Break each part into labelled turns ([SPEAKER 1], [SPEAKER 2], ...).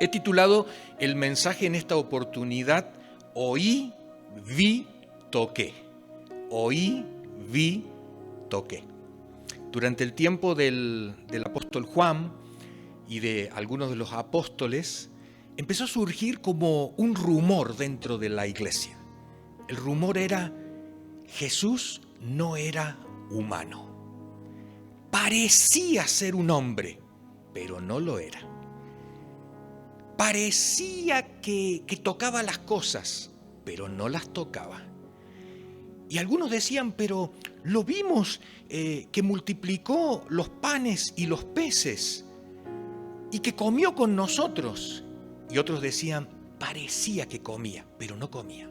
[SPEAKER 1] He titulado el mensaje en esta oportunidad, Oí, vi, toqué. Oí, vi, toqué. Durante el tiempo del apóstol Juan y de algunos de los apóstoles, empezó a surgir como un rumor dentro de la iglesia. El rumor era: Jesús no era humano. Parecía ser un hombre, pero no lo era. Parecía que tocaba las cosas, pero no las tocaba. Y algunos decían: pero lo vimos que multiplicó los panes y los peces y que comió con nosotros. Y otros decían: parecía que comía, pero no comía.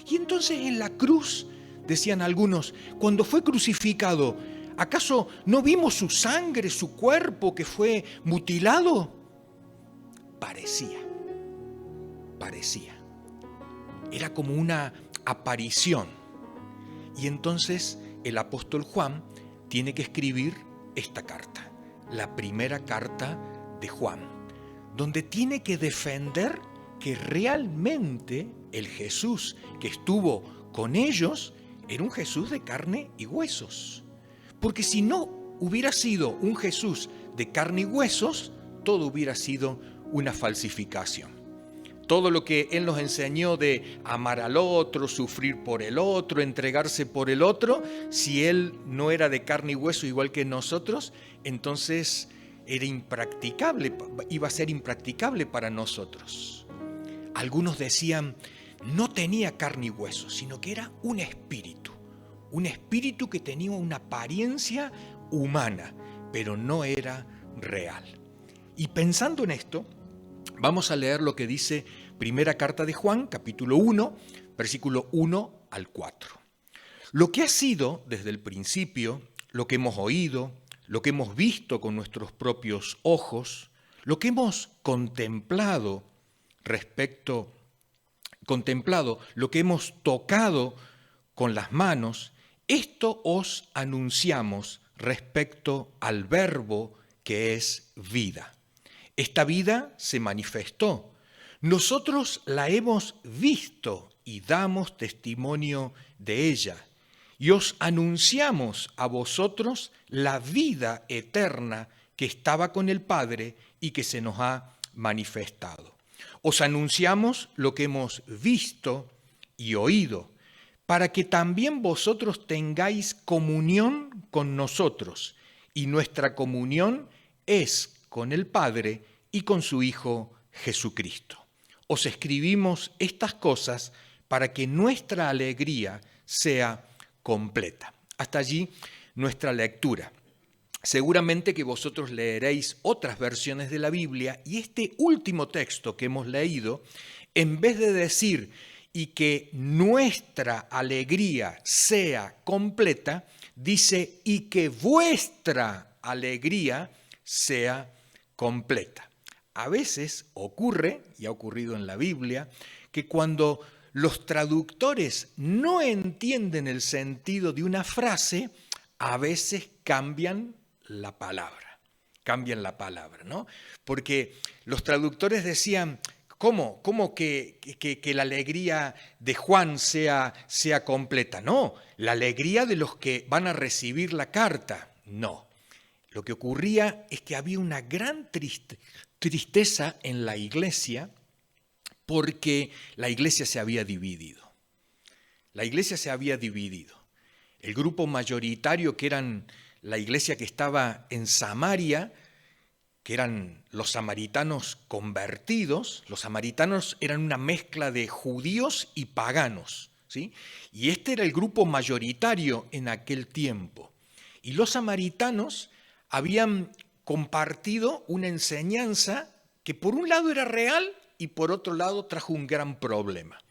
[SPEAKER 1] Y entonces en la cruz, decían algunos, cuando fue crucificado, ¿acaso no vimos su sangre, su cuerpo que fue mutilado? Parecía. Era como una aparición. Y entonces el apóstol Juan tiene que escribir esta carta, la primera carta de Juan, donde tiene que defender que realmente el Jesús que estuvo con ellos era un Jesús de carne y huesos. Porque si no hubiera sido un Jesús de carne y huesos, todo hubiera sido una falsificación. Todo lo que Él nos enseñó de amar al otro, sufrir por el otro, entregarse por el otro, si Él no era de carne y hueso igual que nosotros, entonces era impracticable, iba a ser impracticable para nosotros. Algunos decían: no tenía carne y hueso, sino que era un espíritu que tenía una apariencia humana, pero no era real. Y pensando en esto, vamos a leer lo que dice primera carta de Juan, capítulo 1, versículo 1 al 4. Lo que ha sido desde el principio, lo que hemos oído, lo que hemos visto con nuestros propios ojos, lo que hemos contemplado, lo que hemos tocado con las manos, esto os anunciamos respecto al Verbo que es vida. Esta vida se manifestó. Nosotros la hemos visto y damos testimonio de ella. Y os anunciamos a vosotros la vida eterna que estaba con el Padre y que se nos ha manifestado. Os anunciamos lo que hemos visto y oído, para que también vosotros tengáis comunión con nosotros, y nuestra comunión es con el Padre y con su Hijo Jesucristo. Os escribimos estas cosas para que nuestra alegría sea completa. Hasta allí nuestra lectura. Seguramente que vosotros leeréis otras versiones de la Biblia y este último texto que hemos leído, en vez de decir y que nuestra alegría sea completa, dice y que vuestra alegría sea completa. A veces ocurre, y ha ocurrido en la Biblia, que cuando los traductores no entienden el sentido de una frase, a veces cambian la palabra, ¿no? Porque los traductores decían: ¿cómo que la alegría de Juan sea completa? No, la alegría de los que van a recibir la carta, no. Lo que ocurría es que había una gran tristeza en la iglesia porque la iglesia se había dividido. El grupo mayoritario, que eran la iglesia que estaba en Samaria, que eran los samaritanos convertidos. Los samaritanos eran una mezcla de judíos y paganos, ¿sí? Y este era el grupo mayoritario en aquel tiempo. Y los samaritanos habían compartido una enseñanza que por un lado era real y por otro lado trajo un gran problema.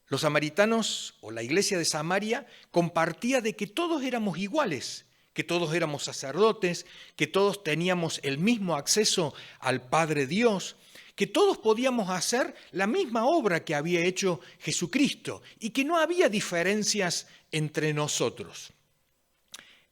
[SPEAKER 1] Los samaritanos o la iglesia de Samaria compartía de que todos éramos iguales, que todos éramos sacerdotes, que todos teníamos el mismo acceso al Padre Dios, que todos podíamos hacer la misma obra que había hecho Jesucristo y que no había diferencias entre nosotros.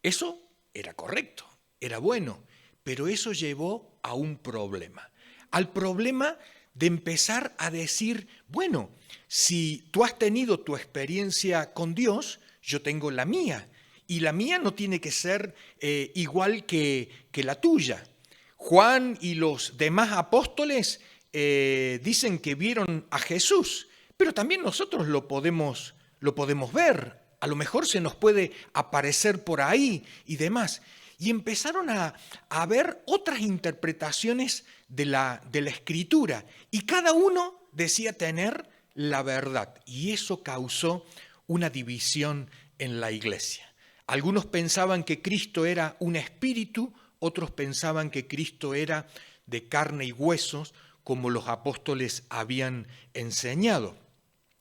[SPEAKER 1] Eso era correcto, era bueno, pero eso llevó a un problema. al problema de empezar a decir, bueno, si tú has tenido tu experiencia con Dios, yo tengo la mía. Y la mía no tiene que ser igual que la tuya. Juan y los demás apóstoles dicen que vieron a Jesús, pero también nosotros lo podemos ver. A lo mejor se nos puede aparecer por ahí y demás. Y empezaron a ver otras interpretaciones de la Escritura. Y cada uno decía tener la verdad. Y eso causó una división en la iglesia. Algunos pensaban que Cristo era un espíritu, otros pensaban que Cristo era de carne y huesos, como los apóstoles habían enseñado.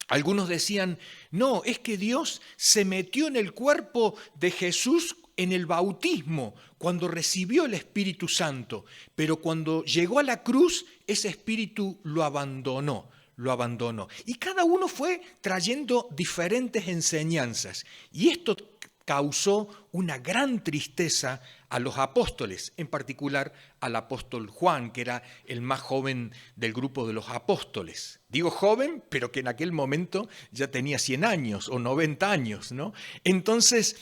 [SPEAKER 1] Algunos decían, no, es que Dios se metió en el cuerpo de Jesús en el bautismo, cuando recibió el Espíritu Santo, pero cuando llegó a la cruz, ese Espíritu lo abandonó. Y cada uno fue trayendo diferentes enseñanzas. Y esto causó una gran tristeza a los apóstoles, en particular al apóstol Juan, que era el más joven del grupo de los apóstoles. Digo joven, pero que en aquel momento ya tenía 100 años o 90 años, ¿no? Entonces,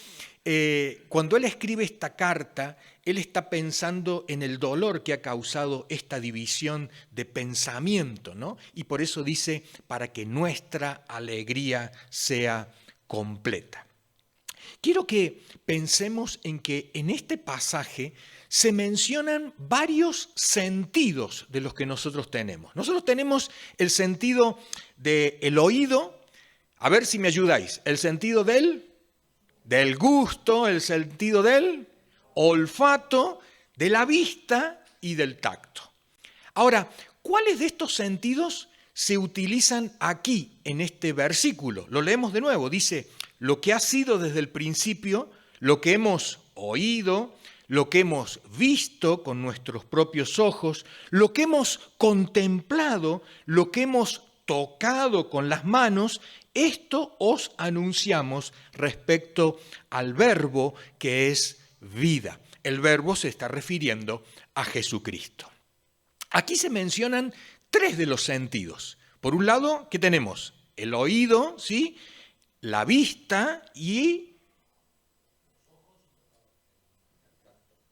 [SPEAKER 1] cuando él escribe esta carta, él está pensando en el dolor que ha causado esta división de pensamiento, ¿no? Y por eso dice, para que nuestra alegría sea completa. Quiero que pensemos en que en este pasaje se mencionan varios sentidos de los que nosotros tenemos. Nosotros tenemos el sentido del oído, a ver si me ayudáis, el sentido del gusto, el sentido del olfato, de la vista y del tacto. Ahora, ¿cuáles de estos sentidos se utilizan aquí en este versículo? Lo leemos de nuevo, dice, lo que ha sido desde el principio, lo que hemos oído, lo que hemos visto con nuestros propios ojos, lo que hemos contemplado, lo que hemos tocado con las manos, esto os anunciamos respecto al verbo que es vida. El verbo se está refiriendo a Jesucristo. Aquí se mencionan 3 de los sentidos. Por un lado, ¿qué tenemos? El oído, ¿sí? La vista y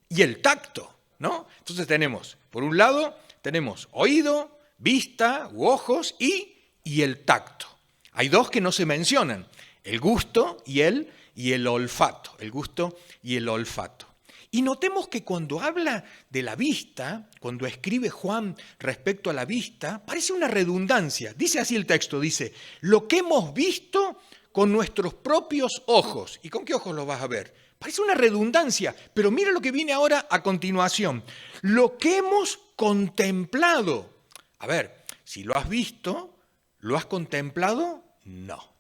[SPEAKER 1] el tacto, ¿no? Entonces tenemos, por un lado, tenemos oído, vista u ojos y el tacto. Hay 2 que no se mencionan, el gusto y el olfato, el gusto y el olfato. Y notemos que cuando habla de la vista, cuando escribe Juan respecto a la vista, parece una redundancia. Dice así el texto, dice, lo que hemos visto con nuestros propios ojos. ¿Y con qué ojos lo vas a ver? Parece una redundancia, pero mira lo que viene ahora a continuación. Lo que hemos contemplado. A ver, si lo has visto, ¿lo has contemplado? No.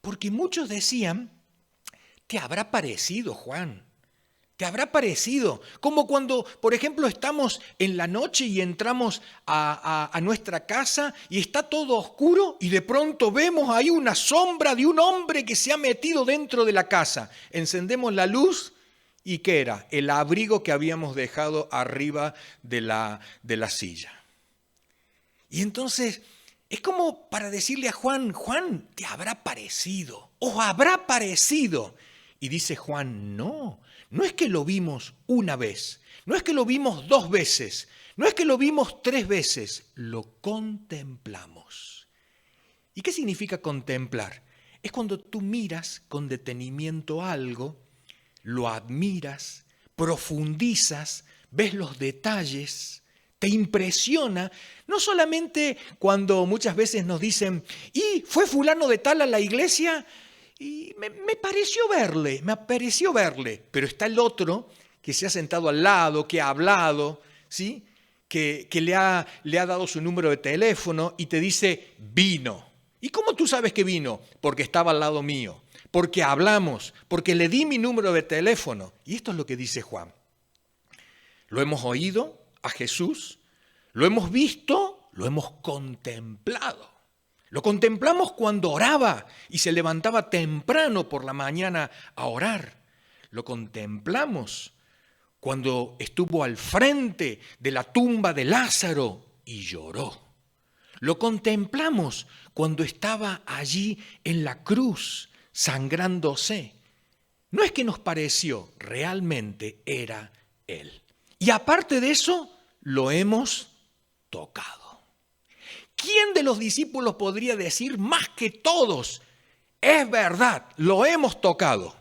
[SPEAKER 1] Porque muchos decían, ¿te habrá parecido, Juan? ¿Te habrá parecido? Como cuando, por ejemplo, estamos en la noche y entramos a nuestra casa y está todo oscuro y de pronto vemos ahí una sombra de un hombre que se ha metido dentro de la casa. Encendemos la luz y ¿qué era? El abrigo que habíamos dejado arriba de la silla. Y entonces es como para decirle a Juan, Juan, ¿te habrá parecido? ¿Os habrá parecido? Y dice Juan, no es que lo vimos una vez, no es que lo vimos 2 veces, no es que lo vimos 3 veces, lo contemplamos. ¿Y qué significa contemplar? Es cuando tú miras con detenimiento algo, lo admiras, profundizas, ves los detalles, te impresiona, no solamente cuando muchas veces nos dicen, ¿y fue fulano de tal a la iglesia? Y me pareció verle, pero está el otro que se ha sentado al lado, que ha hablado, ¿sí? que le ha dado su número de teléfono y te dice, vino. ¿Y cómo tú sabes que vino? Porque estaba al lado mío, porque hablamos, porque le di mi número de teléfono. Y esto es lo que dice Juan. Lo hemos oído a Jesús, lo hemos visto, lo hemos contemplado. Lo contemplamos cuando oraba y se levantaba temprano por la mañana a orar. Lo contemplamos cuando estuvo al frente de la tumba de Lázaro y lloró. Lo contemplamos cuando estaba allí en la cruz, sangrándose. No es que nos pareció, realmente era Él. Y aparte de eso, lo hemos tocado. ¿Quién de los discípulos podría decir más que todos? Es verdad, lo hemos tocado.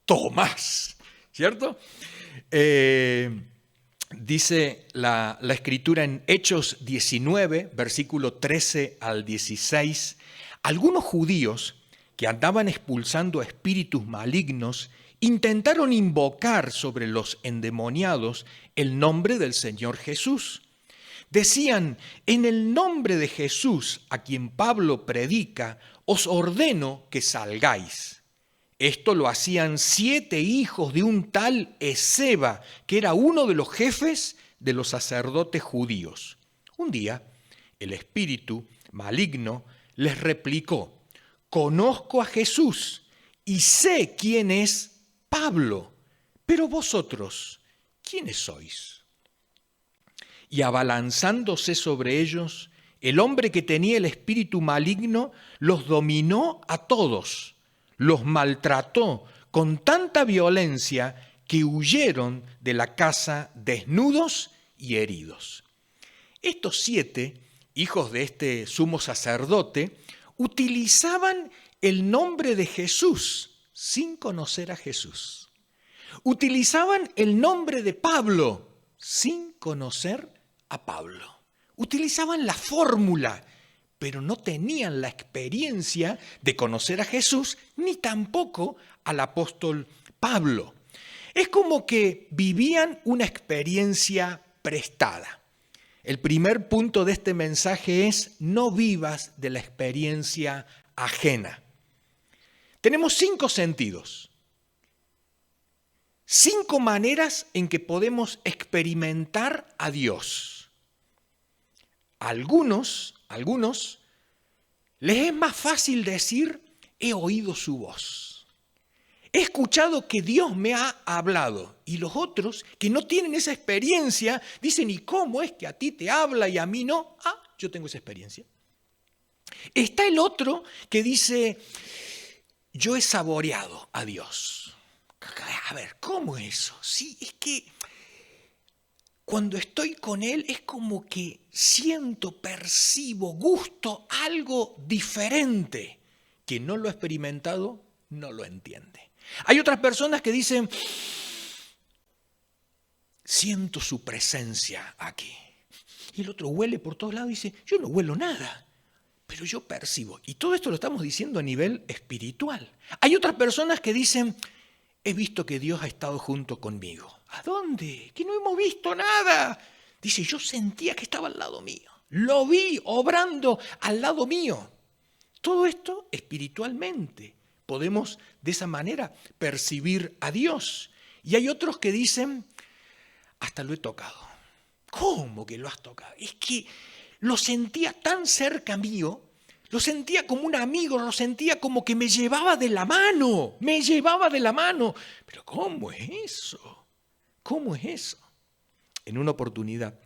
[SPEAKER 1] Tomás, ¿cierto? Dice la Escritura en Hechos 19, versículo 13 al 16, algunos judíos que andaban expulsando espíritus malignos intentaron invocar sobre los endemoniados el nombre del Señor Jesús. Decían, en el nombre de Jesús, a quien Pablo predica, os ordeno que salgáis. Esto lo hacían 7 hijos de un tal Esceva, que era uno de los jefes de los sacerdotes judíos. Un día, el espíritu maligno les replicó, conozco a Jesús y sé quién es Pablo, pero vosotros, ¿quiénes sois? Y abalanzándose sobre ellos, el hombre que tenía el espíritu maligno los dominó a todos, los maltrató con tanta violencia que huyeron de la casa desnudos y heridos. Estos 7 hijos de este sumo sacerdote utilizaban el nombre de Jesús sin conocer a Jesús. Utilizaban el nombre de Pablo sin conocer a Pablo. Utilizaban la fórmula, pero no tenían la experiencia de conocer a Jesús ni tampoco al apóstol Pablo. Es como que vivían una experiencia prestada. El primer punto de este mensaje es: no vivas de la experiencia ajena. Tenemos 5 sentidos, 5 maneras en que podemos experimentar a Dios. Algunos les es más fácil decir, he oído su voz. He escuchado que Dios me ha hablado. Y los otros que no tienen esa experiencia dicen, ¿y cómo es que a ti te habla y a mí no? Ah, yo tengo esa experiencia. Está el otro que dice, yo he saboreado a Dios. A ver, ¿cómo es eso? Sí, es que cuando estoy con Él es como que siento, percibo, gusto algo diferente. Quien no lo ha experimentado no lo entiende. Hay otras personas que dicen, siento su presencia aquí. Y el otro huele por todos lados y dice, yo no huelo nada, pero yo percibo. Y todo esto lo estamos diciendo a nivel espiritual. Hay otras personas que dicen, he visto que Dios ha estado junto conmigo. ¿A dónde? Que no hemos visto nada. Dice, yo sentía que estaba al lado mío. Lo vi obrando al lado mío. Todo esto espiritualmente. Podemos de esa manera percibir a Dios. Y hay otros que dicen, hasta lo he tocado. ¿Cómo que lo has tocado? Es que lo sentía tan cerca mío, lo sentía como un amigo, lo sentía como que me llevaba de la mano, Pero ¿cómo es eso? ¿Cómo es eso? En una oportunidad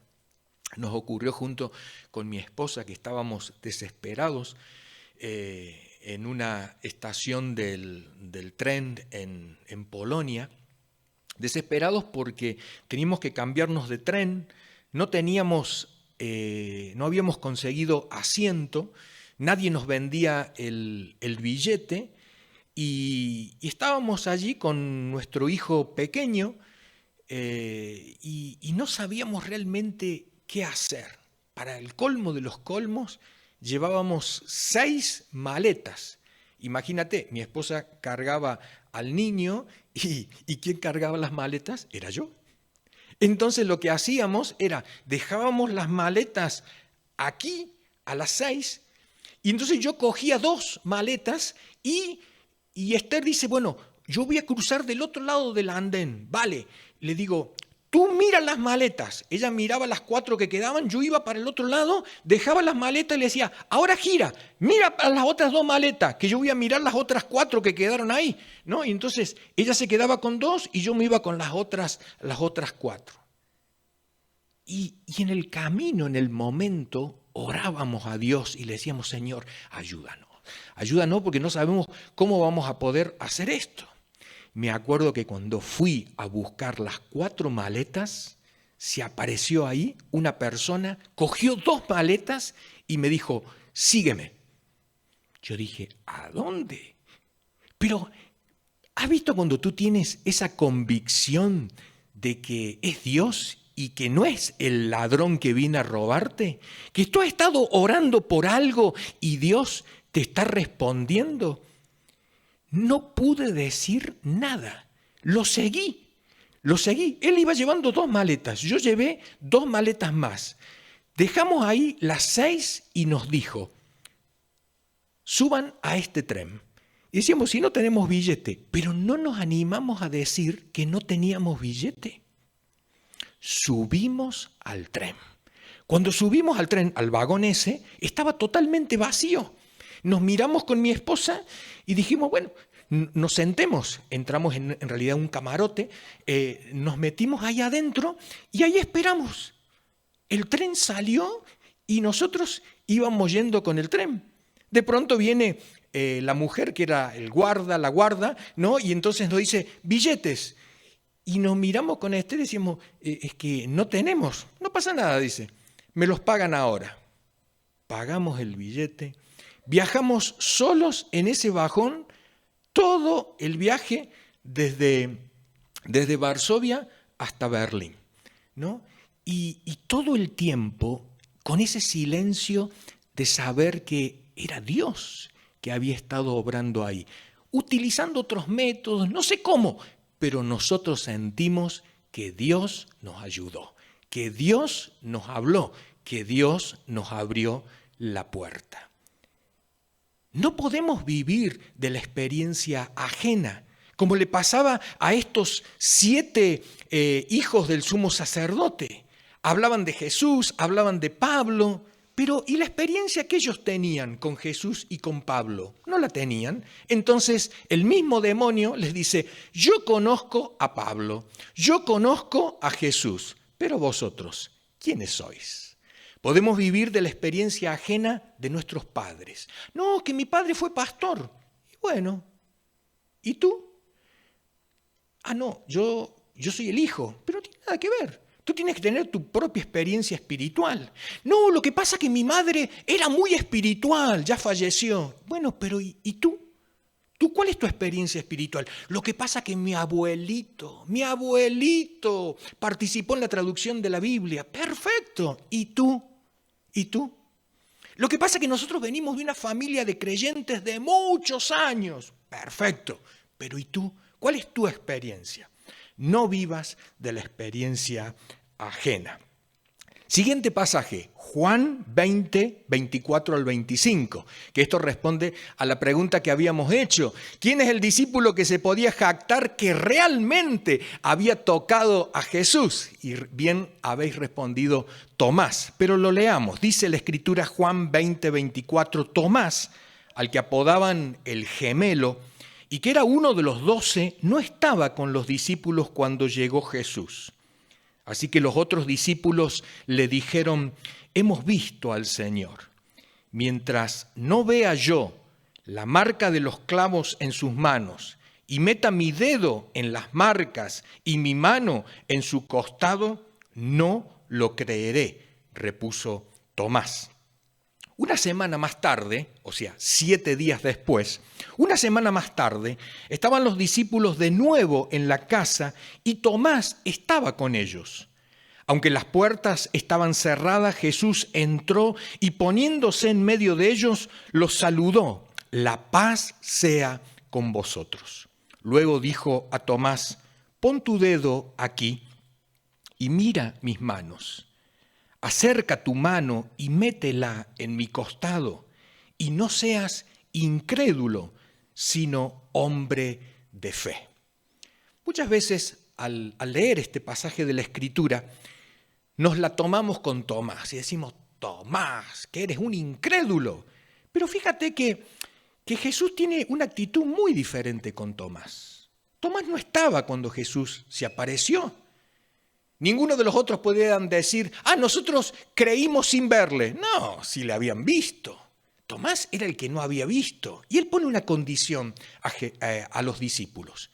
[SPEAKER 1] nos ocurrió junto con mi esposa que estábamos desesperados en una estación del tren en Polonia, desesperados porque teníamos que cambiarnos de tren, no habíamos conseguido asiento, nadie nos vendía el billete y estábamos allí con nuestro hijo pequeño y no sabíamos realmente qué hacer. Para el colmo de los colmos, llevábamos 6 maletas. Imagínate, mi esposa cargaba al niño y ¿quién cargaba las maletas? Era yo. Entonces lo que hacíamos era, dejábamos las maletas aquí a las 6 y entonces yo cogía 2 maletas y Esther dice, bueno, yo voy a cruzar del otro lado del andén. Vale, le digo, tú miras las maletas. Ella miraba las 4 que quedaban, yo iba para el otro lado, dejaba las maletas y le decía, ahora gira, mira para las otras 2 maletas, que yo voy a mirar las otras 4 que quedaron ahí, ¿no? Y entonces ella se quedaba con 2 y yo me iba con las otras 4. Y en el camino, en el momento, orábamos a Dios y le decíamos, Señor, ayúdanos. Ayúdanos porque no sabemos cómo vamos a poder hacer esto. Me acuerdo que cuando fui a buscar las 4 maletas, se apareció ahí una persona, cogió 2 maletas y me dijo, sígueme. Yo dije, ¿a dónde? Pero, ¿has visto cuando tú tienes esa convicción de que es Dios y que no es el ladrón que viene a robarte? Que tú has estado orando por algo y Dios te está respondiendo. No pude decir nada. Lo seguí. Él iba llevando 2 maletas. Yo llevé 2 maletas más. Dejamos ahí las 6 y nos dijo, suban a este tren. Y decíamos, si no tenemos billete, pero no nos animamos a decir que no teníamos billete. Subimos al tren. Cuando subimos al tren, al vagón ese, estaba totalmente vacío. Nos miramos con mi esposa y dijimos, bueno, nos sentemos. Entramos en realidad un camarote, nos metimos ahí adentro y ahí esperamos. El tren salió y nosotros íbamos yendo con el tren. De pronto viene la mujer que era la guarda, ¿no? Y entonces nos dice, billetes. Y nos miramos con y decimos, es que no tenemos. No pasa nada, dice. Me los pagan ahora. Pagamos el billete. Viajamos solos en ese vagón todo el viaje desde Varsovia hasta Berlín, ¿no? Y todo el tiempo con ese silencio de saber que era Dios que había estado obrando ahí, utilizando otros métodos, no sé cómo, pero nosotros sentimos que Dios nos ayudó, que Dios nos habló, que Dios nos abrió la puerta. No podemos vivir de la experiencia ajena, como le pasaba a estos 7 hijos del sumo sacerdote. Hablaban de Jesús, hablaban de Pablo, pero ¿y la experiencia que ellos tenían con Jesús y con Pablo? No la tenían. Entonces el mismo demonio les dice, yo conozco a Pablo, yo conozco a Jesús, pero vosotros, ¿quiénes sois? Podemos vivir de la experiencia ajena de nuestros padres. No, que mi padre fue pastor. Y bueno, ¿y tú? Ah, no, yo soy el hijo, pero no tiene nada que ver. Tú tienes que tener tu propia experiencia espiritual. No, lo que pasa es que mi madre era muy espiritual, ya falleció. Bueno, pero ¿y tú? ¿Tú cuál es tu experiencia espiritual? Lo que pasa es que mi abuelito participó en la traducción de la Biblia. Perfecto. ¿Y tú? ¿Y tú? Lo que pasa es que nosotros venimos de una familia de creyentes de muchos años. Perfecto. Pero ¿y tú? ¿Cuál es tu experiencia? No vivas de la experiencia ajena. Siguiente pasaje, Juan 20, 24 al 25, que esto responde a la pregunta que habíamos hecho. ¿Quién es el discípulo que se podía jactar que realmente había tocado a Jesús? Y bien habéis respondido Tomás, pero lo leamos. Dice la Escritura Juan 20, 24, Tomás, al que apodaban el gemelo, y que era uno de los 12, no estaba con los discípulos cuando llegó Jesús. Así que los otros discípulos le dijeron, hemos visto al Señor. Mientras no vea yo la marca de los clavos en sus manos y meta mi dedo en las marcas y mi mano en su costado, no lo creeré, repuso Tomás. Una semana más tarde, o sea, 7 días después, una semana más tarde, estaban los discípulos de nuevo en la casa y Tomás estaba con ellos. Aunque las puertas estaban cerradas, Jesús entró y poniéndose en medio de ellos, los saludó. La paz sea con vosotros. Luego dijo a Tomás, pon tu dedo aquí y mira mis manos. Acerca tu mano y métela en mi costado, y no seas incrédulo, sino hombre de fe. Muchas veces al leer este pasaje de la Escritura, nos la tomamos con Tomás y decimos, Tomás, que eres un incrédulo. Pero fíjate que Jesús tiene una actitud muy diferente con Tomás. Tomás no estaba cuando Jesús se apareció. Ninguno de los otros podían decir, nosotros creímos sin verle. No, si le habían visto. Tomás era el que no había visto. Y él pone una condición a los discípulos.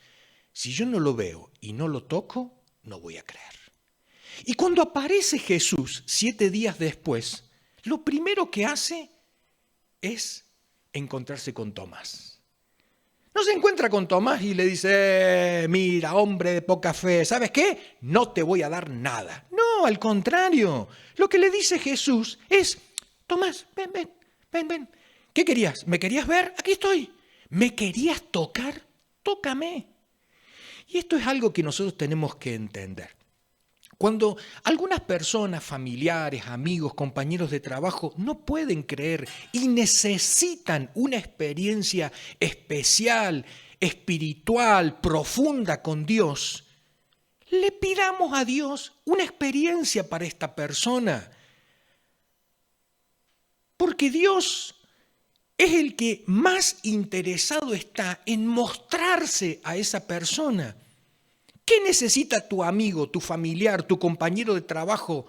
[SPEAKER 1] Si yo no lo veo y no lo toco, no voy a creer. Y cuando aparece Jesús 7 días después, lo primero que hace es encontrarse con Tomás. No se encuentra con Tomás y le dice, mira, hombre de poca fe, ¿sabes qué? No te voy a dar nada. No, al contrario. Lo que le dice Jesús es, Tomás, ven. ¿Qué querías? ¿Me querías ver? Aquí estoy. ¿Me querías tocar? Tócame. Y esto es algo que nosotros tenemos que entender. Cuando algunas personas, familiares, amigos, compañeros de trabajo no pueden creer y necesitan una experiencia especial, espiritual, profunda con Dios, le pidamos a Dios una experiencia para esta persona. Porque Dios es el que más interesado está en mostrarse a esa persona. ¿Qué necesita tu amigo, tu familiar, tu compañero de trabajo,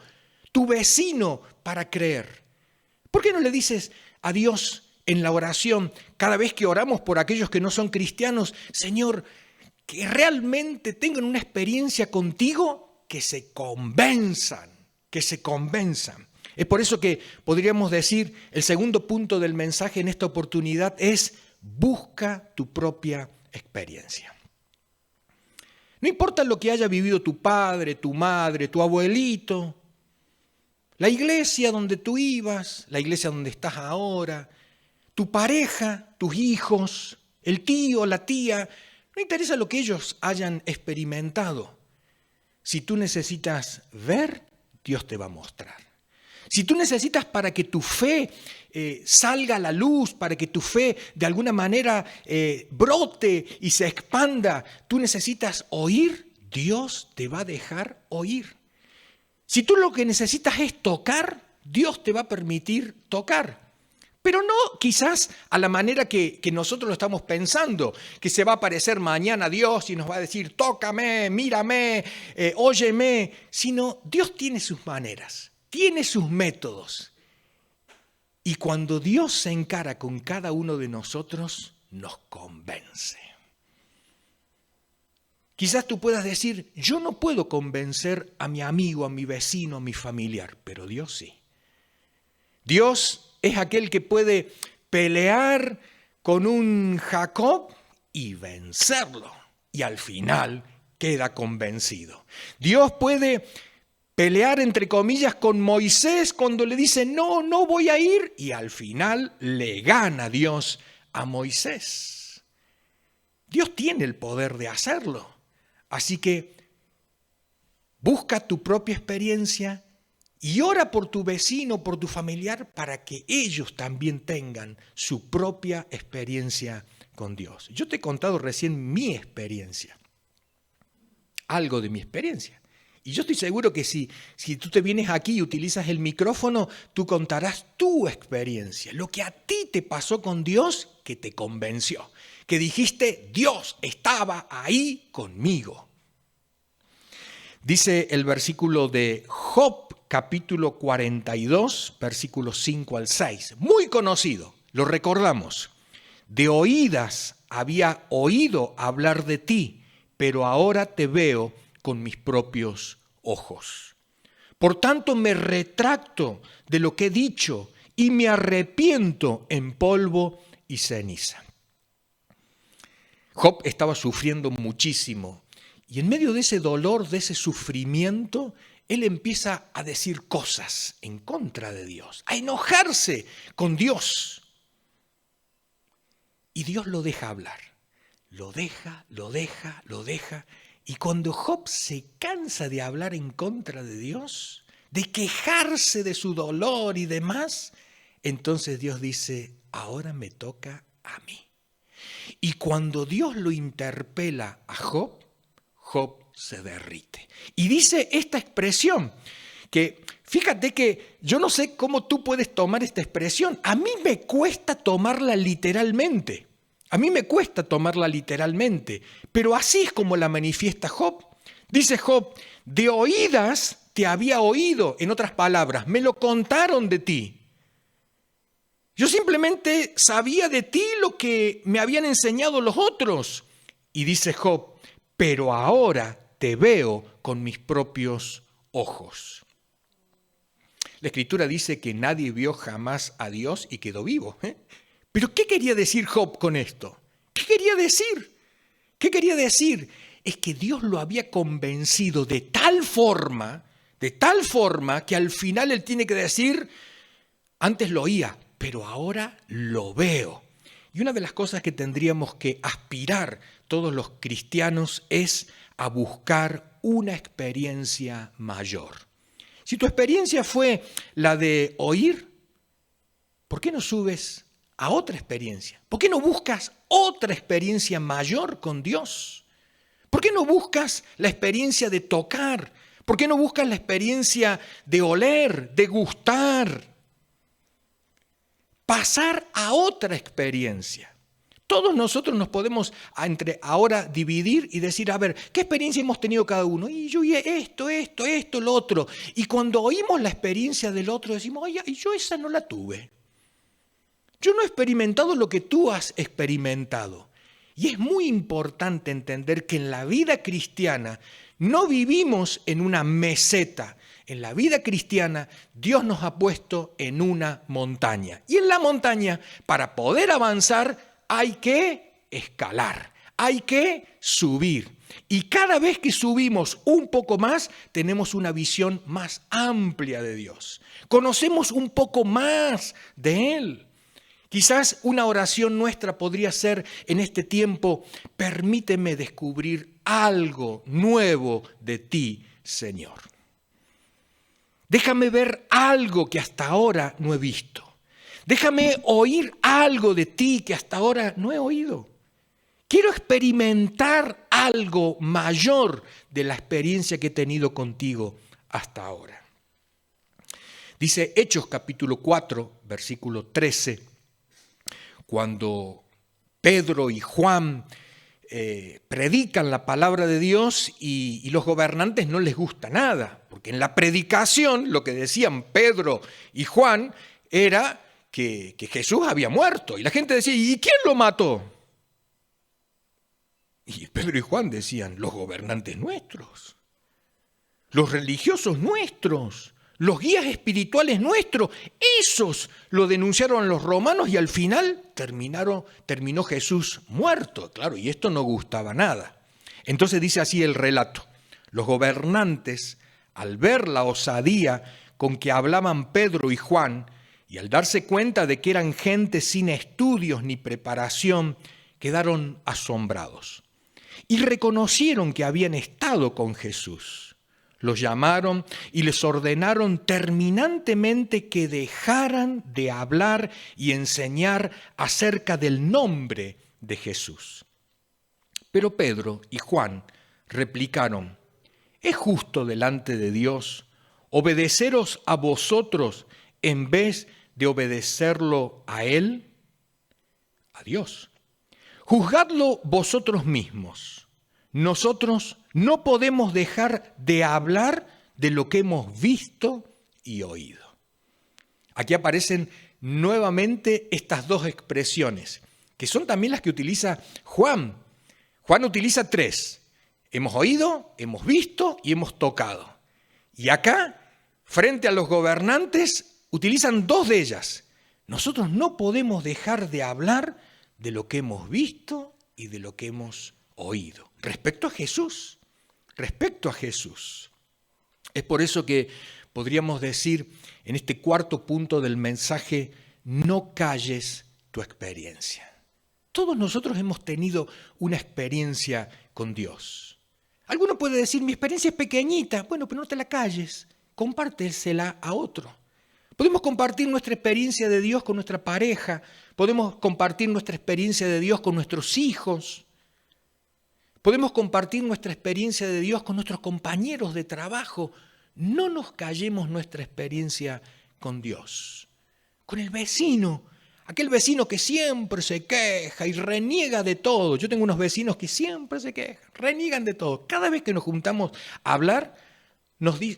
[SPEAKER 1] tu vecino para creer? ¿Por qué no le dices a Dios en la oración, cada vez que oramos por aquellos que no son cristianos, Señor, que realmente tengan una experiencia contigo, que se convenzan? Es por eso que podríamos decir, el segundo punto del mensaje en esta oportunidad es, busca tu propia experiencia. No importa lo que haya vivido tu padre, tu madre, tu abuelito, la iglesia donde tú ibas, la iglesia donde estás ahora, tu pareja, tus hijos, el tío, la tía, no interesa lo que ellos hayan experimentado. Si tú necesitas ver, Dios te va a mostrar. Si tú necesitas para que tu fe salga a la luz, para que tu fe de alguna manera brote y se expanda, tú necesitas oír, Dios te va a dejar oír. Si tú lo que necesitas es tocar, Dios te va a permitir tocar. Pero no quizás a la manera que nosotros lo estamos pensando, que se va a aparecer mañana Dios y nos va a decir, tócame, mírame, óyeme, sino Dios tiene sus maneras. Tiene sus métodos. Y cuando Dios se encara con cada uno de nosotros, nos convence. Quizás tú puedas decir, yo no puedo convencer a mi amigo, a mi vecino, a mi familiar, pero Dios sí. Dios es aquel que puede pelear con un Jacob y vencerlo. Y al final queda convencido. Dios puede pelear, entre comillas, con Moisés cuando le dice, no voy a ir, y al final le gana Dios a Moisés. Dios tiene el poder de hacerlo. Así que busca tu propia experiencia y ora por tu vecino, por tu familiar, para que ellos también tengan su propia experiencia con Dios. Yo te he contado recién mi experiencia, algo de mi experiencia. Y yo estoy seguro que si tú te vienes aquí y utilizas el micrófono, tú contarás tu experiencia, lo que a ti te pasó con Dios que te convenció, que dijiste, Dios estaba ahí conmigo. Dice el versículo de Job, capítulo 42, versículos 5 al 6, muy conocido, lo recordamos. De oídas había oído hablar de ti, pero ahora te veo con mis propios ojos. Por tanto, me retracto de lo que he dicho y me arrepiento en polvo y ceniza. Job estaba sufriendo muchísimo y en medio de ese dolor, de ese sufrimiento, él empieza a decir cosas en contra de Dios, a enojarse con Dios. Y Dios lo deja hablar, lo deja. Y cuando Job se cansa de hablar en contra de Dios, de quejarse de su dolor y demás, entonces Dios dice, ahora me toca a mí. Y cuando Dios lo interpela a Job, Job se derrite. Y dice esta expresión, que fíjate que yo no sé cómo tú puedes tomar esta expresión. A mí me cuesta tomarla literalmente. Pero así es como la manifiesta Job. Dice Job, de oídas te había oído, en otras palabras, me lo contaron de ti. Yo simplemente sabía de ti lo que me habían enseñado los otros. Y dice Job, pero ahora te veo con mis propios ojos. La Escritura dice que nadie vio jamás a Dios y quedó vivo. ¿Pero qué quería decir Job con esto? ¿Qué quería decir? Es que Dios lo había convencido de tal forma que al final él tiene que decir, antes lo oía, pero ahora lo veo. Y una de las cosas que tendríamos que aspirar todos los cristianos es a buscar una experiencia mayor. Si tu experiencia fue la de oír, ¿por qué no subes a otra experiencia? ¿Por qué no buscas otra experiencia mayor con Dios? ¿Por qué no buscas la experiencia de tocar? ¿Por qué no buscas la experiencia de oler, de gustar? Pasar a otra experiencia. Todos nosotros nos podemos entre ahora dividir y decir, a ver, ¿qué experiencia hemos tenido cada uno? Y yo esto, lo otro. Y cuando oímos la experiencia del otro decimos, oye, yo esa no la tuve. Yo no he experimentado lo que tú has experimentado. Y es muy importante entender que en la vida cristiana no vivimos en una meseta. En la vida cristiana Dios nos ha puesto en una montaña. Y en la montaña, para poder avanzar, hay que escalar, hay que subir. Y cada vez que subimos un poco más, tenemos una visión más amplia de Dios. Conocemos un poco más de Él. Quizás una oración nuestra podría ser en este tiempo, permíteme descubrir algo nuevo de ti, Señor. Déjame ver algo que hasta ahora no he visto. Déjame oír algo de ti que hasta ahora no he oído. Quiero experimentar algo mayor de la experiencia que he tenido contigo hasta ahora. Dice Hechos capítulo 4, versículo 13, cuando Pedro y Juan predican la palabra de Dios y los gobernantes no les gusta nada, porque en la predicación lo que decían Pedro y Juan era que Jesús había muerto. Y la gente decía, ¿y quién lo mató? Y Pedro y Juan decían, los gobernantes nuestros, los religiosos nuestros, los guías espirituales nuestros, esos lo denunciaron los romanos y al final terminó Jesús muerto. Claro, y esto no gustaba nada. Entonces dice así el relato. Los gobernantes, al ver la osadía con que hablaban Pedro y Juan, y al darse cuenta de que eran gente sin estudios ni preparación, quedaron asombrados. Y reconocieron que habían estado con Jesús. Los llamaron y les ordenaron terminantemente que dejaran de hablar y enseñar acerca del nombre de Jesús. Pero Pedro y Juan replicaron, ¿es justo delante de Dios obedeceros a vosotros en vez de obedecerlo a Él? A Dios. Juzgadlo vosotros mismos. Nosotros no podemos dejar de hablar de lo que hemos visto y oído. Aquí aparecen nuevamente estas dos expresiones, que son también las que utiliza Juan. Juan utiliza tres. Hemos oído, hemos visto y hemos tocado. Y acá, frente a los gobernantes, utilizan dos de ellas. Nosotros no podemos dejar de hablar de lo que hemos visto y de lo que hemos oído. Respecto a Jesús. Es por eso que podríamos decir en este cuarto punto del mensaje, no calles tu experiencia. Todos nosotros hemos tenido una experiencia con Dios. Alguno puede decir, mi experiencia es pequeñita. Bueno, pero no te la calles, compártesela a otro. Podemos compartir nuestra experiencia de Dios con nuestra pareja, podemos compartir nuestra experiencia de Dios con nuestros hijos, Podemos compartir nuestra experiencia de Dios con nuestros compañeros de trabajo. No nos callemos nuestra experiencia con Dios. Con el vecino, aquel vecino que siempre se queja y reniega de todo. Yo tengo unos vecinos que siempre se quejan, reniegan de todo. Cada vez que nos juntamos a hablar,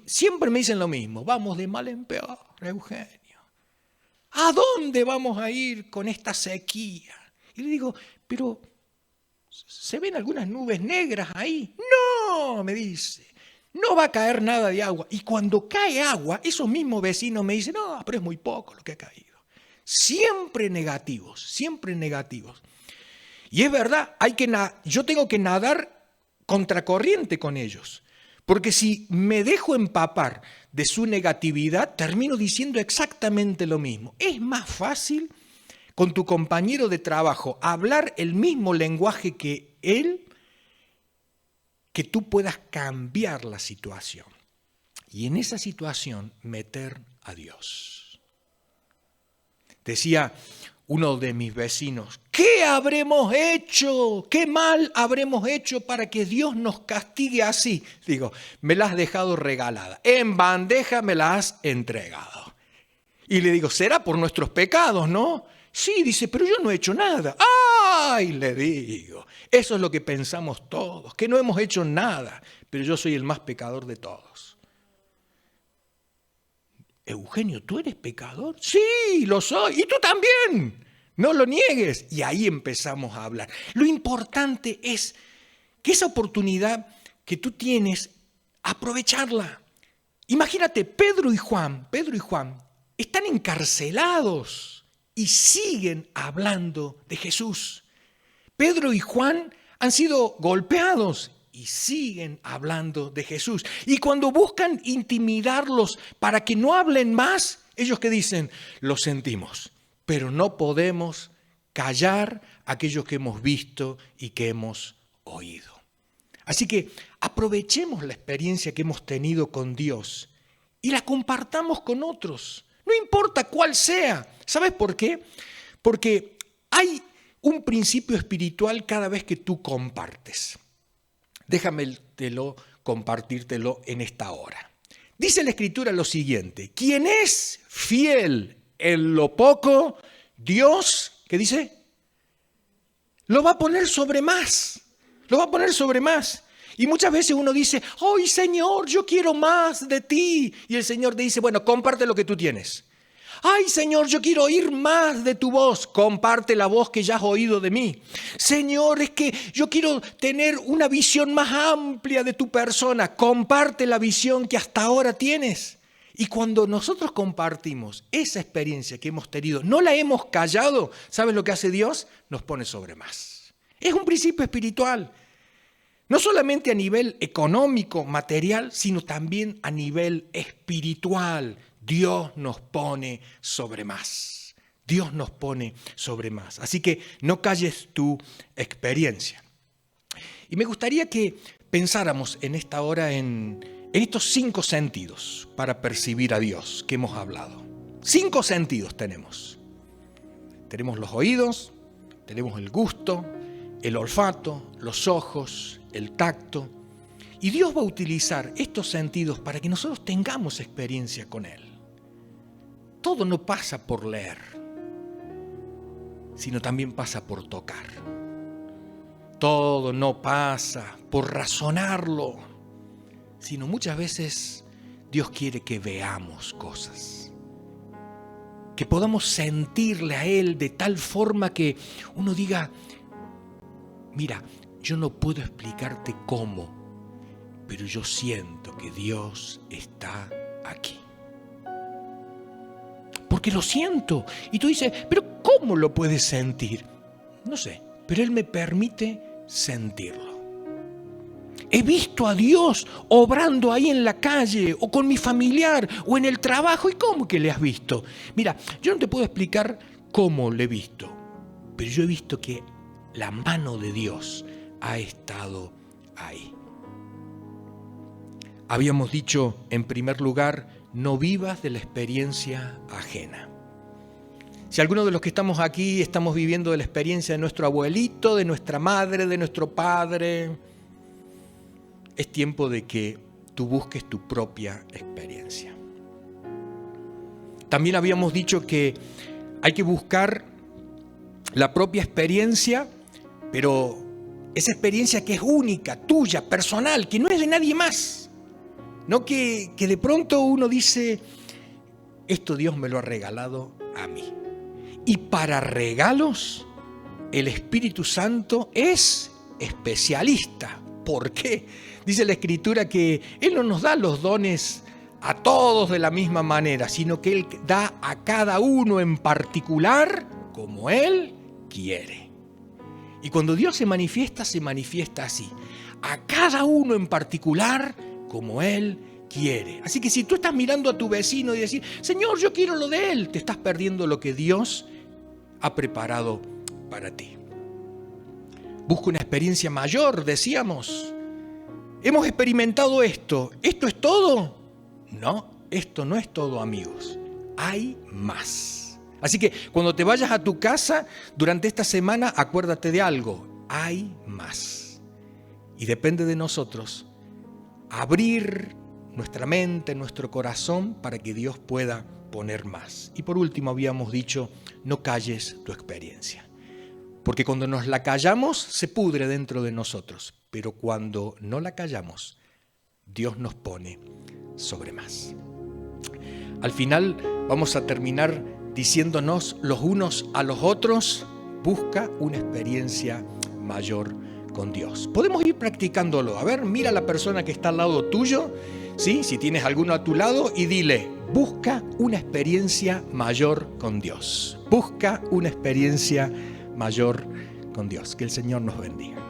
[SPEAKER 1] siempre me dicen lo mismo. Vamos de mal en peor, Eugenio. ¿A dónde vamos a ir con esta sequía? Y le digo, pero ¿se ven algunas nubes negras ahí? No, me dice, no va a caer nada de agua. Y cuando cae agua, esos mismos vecinos me dicen, no, pero es muy poco lo que ha caído. Siempre negativos, siempre negativos. Y es verdad, yo tengo que nadar contracorriente con ellos. Porque si me dejo empapar de su negatividad, termino diciendo exactamente lo mismo. Es más fácil con tu compañero de trabajo hablar el mismo lenguaje que él, que tú puedas cambiar la situación. Y en esa situación meter a Dios. Decía uno de mis vecinos, ¿qué habremos hecho? ¿Qué mal habremos hecho para que Dios nos castigue así? Digo, me la has dejado regalada. En bandeja me la has entregado. Y le digo, será por nuestros pecados, ¿no? Sí, dice, pero yo no he hecho nada. ¡Ay! Le digo, eso es lo que pensamos todos, que no hemos hecho nada, pero yo soy el más pecador de todos. Eugenio, ¿tú eres pecador? Sí, lo soy. Y tú también. No lo niegues. Y ahí empezamos a hablar. Lo importante es que esa oportunidad que tú tienes, aprovecharla. Imagínate, Pedro y Juan están encarcelados y siguen hablando de Jesús. Pedro y Juan han sido golpeados y siguen hablando de Jesús. Y cuando buscan intimidarlos para que no hablen más, ellos que dicen, lo sentimos, pero no podemos callar aquello que hemos visto y que hemos oído. Así que aprovechemos la experiencia que hemos tenido con Dios y la compartamos con otros. No importa cuál sea. ¿Sabes por qué? Porque hay un principio espiritual cada vez que tú compartes. Déjame compartírtelo en esta hora. Dice la Escritura lo siguiente: quien es fiel en lo poco, Dios, ¿qué dice? Lo va a poner sobre más. Lo va a poner sobre más. Y muchas veces uno dice, ¡ay, Señor, yo quiero más de ti! Y el Señor te dice, bueno, comparte lo que tú tienes. ¡Ay, Señor, yo quiero oír más de tu voz! Comparte la voz que ya has oído de mí. Señor, es que yo quiero tener una visión más amplia de tu persona. Comparte la visión que hasta ahora tienes. Y cuando nosotros compartimos esa experiencia que hemos tenido, no la hemos callado, ¿sabes lo que hace Dios? Nos pone sobre más. Es un principio espiritual. No solamente a nivel económico, material, sino también a nivel espiritual. Dios nos pone sobre más. Dios nos pone sobre más. Así que no calles tu experiencia. Y me gustaría que pensáramos en esta hora en estos 5 sentidos para percibir a Dios que hemos hablado. 5 sentidos tenemos. Tenemos los oídos, tenemos el gusto, el olfato, los ojos, el tacto. Y Dios va a utilizar estos sentidos para que nosotros tengamos experiencia con Él. Todo no pasa por leer, sino también pasa por tocar. Todo no pasa por razonarlo, sino muchas veces Dios quiere que veamos cosas, que podamos sentirle a Él de tal forma que uno diga, mira, yo no puedo explicarte cómo, pero yo siento que Dios está aquí. Porque lo siento. Y tú dices, pero ¿cómo lo puedes sentir? No sé, pero Él me permite sentirlo. He visto a Dios obrando ahí en la calle o con mi familiar o en el trabajo. ¿Y cómo que le has visto? Mira, yo no te puedo explicar cómo le he visto, pero yo he visto que la mano de Dios ha estado ahí. Habíamos dicho, en primer lugar, no vivas de la experiencia ajena. Si alguno de los que estamos aquí estamos viviendo de la experiencia de nuestro abuelito, de nuestra madre, de nuestro padre, es tiempo de que tú busques tu propia experiencia. También habíamos dicho que hay que buscar la propia experiencia, pero esa experiencia que es única, tuya, personal, que no es de nadie más. No que de pronto uno dice, esto Dios me lo ha regalado a mí. Y para regalos, el Espíritu Santo es especialista. ¿Por qué? Dice la Escritura que Él no nos da los dones a todos de la misma manera, sino que Él da a cada uno en particular como Él quiere. Y cuando Dios se manifiesta así, a cada uno en particular como Él quiere. Así que si tú estás mirando a tu vecino y decir, Señor, yo quiero lo de él, te estás perdiendo lo que Dios ha preparado para ti. Busca una experiencia mayor, decíamos. Hemos experimentado esto. ¿Esto es todo? No, esto no es todo, amigos. Hay más. Así que cuando te vayas a tu casa durante esta semana, acuérdate de algo. Hay más. Y depende de nosotros abrir nuestra mente, nuestro corazón, para que Dios pueda poner más. Y por último habíamos dicho, no calles tu experiencia. Porque cuando nos la callamos, se pudre dentro de nosotros. Pero cuando no la callamos, Dios nos pone sobre más. Al final vamos a terminar diciéndonos los unos a los otros, busca una experiencia mayor con Dios. Podemos ir practicándolo. A ver, mira a la persona que está al lado tuyo, ¿sí? Si tienes alguno a tu lado, y dile, busca una experiencia mayor con Dios. Busca una experiencia mayor con Dios. Que el Señor nos bendiga.